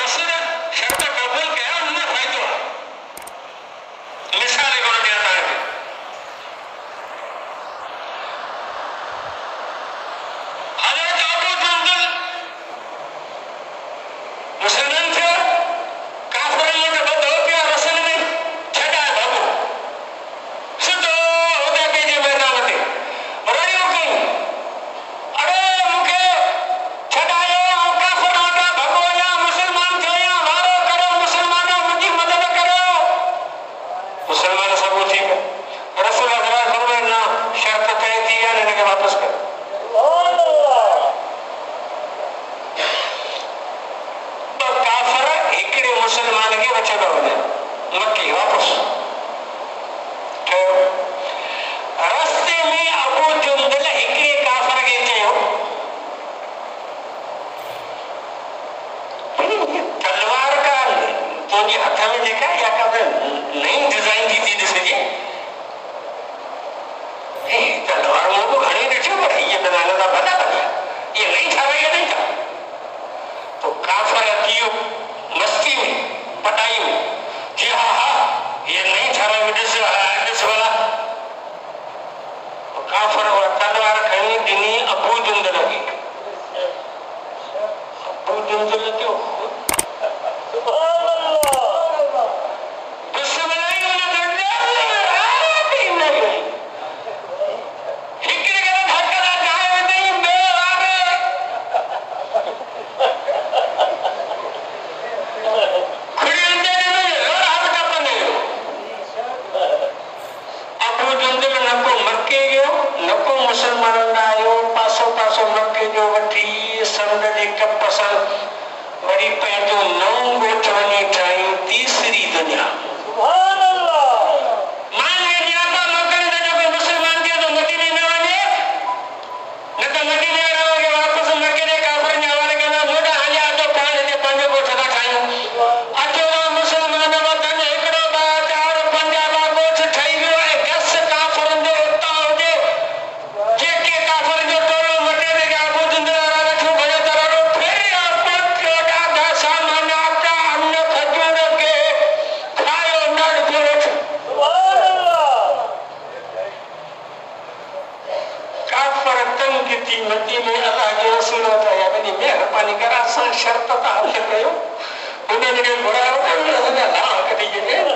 रसूल शर्त कबूल कया उनमें फायदो आहे। मिसाल हिकिड़ो ॾियां तव्हांखे, हज़रत अबू जुंदुल मुसलमान थियो, काफ़िरनि वटि ॿधो पिया रसूल में छॾाए भॻो सिधो हुदैबिया जे मैदान ते रड़ियूं कयूं, अड़े मूंखे छॾायो, काफ़िर वटां भॻो या मुसलमान थियो या वारो करो, मुसलमानो मुंहिंजी मदद करो। मुसलमान सभु थी विया। रसूल हज़रत फरमाया न, शर्त तय थी आहे, हिनखे वापसि करो। काफ़िर हिकिड़े मुसलमान खे वठंदा वञनि मक्के वापसि कयो। रस्ते में अबू जुंदल हिकिड़े काफ़िर खे चयो, तलवार का तुंहिंजे हथ में जेका या का नई डिज़ाइन जी थी ॾिसजे, तलवार मूं बि घणी ॾिठियूं पर इहे त हाणे त भला लॻा, इहे नई ठाराई नहीं था। तो काफ़िर कियो मस्ती में पटाई में जी हाँ हाँ ये नहीं ठाराई, ॾिस भला। तो काफ़िर उहा तलवार खणी ॾिनी अबू जुंदल खे। अबू जुंदल जो दुश्मनाई हुन हिकिड़े खे धकड़ा जाए वञई, ॿियो वारे अबू जुंदल न को मक्के जो न को मुसलमाननि ॾांहुं आयो, पासो पासो मक्के जो वठी समुंड जे कप सां वरी पंहिंजो नओं ॻोठ वञी ठाहियूं तीसरी दुनिया। मां इहे ॾियां था मोकिलियो त जेको मुसलमान थिए तो मदीने न वञे, न त मदीने वारा खे वापसि मक्के जे काफ़िरनि जे हवाले कंदा, मोॾा हलिया अचो पाण हिते पंहिंजो ॻोठ था ठाहियूं। अचो मुसलमान वतन हिकिड़ो ॿ चार पंज ॻोठ ठही वियो आहे। गस काफ़िरनि जो उतां हुजे, जेके काफ़िर जो टोलो मटे ते अबू जुंदल वारा वेठो भयो त रड़ो फेरिया पहुचो, ॾाढा सामान आटा अन्न खजूर के खायो नड़ ॻोठ। काफ़िर तंग थी मदीने अल्लाह जे रसूल वटि आया, पंहिंजी महिरबानी करे असां शर्त था हथ कयो, उन्हनि खे घुरायो त लाह कढी छॾे।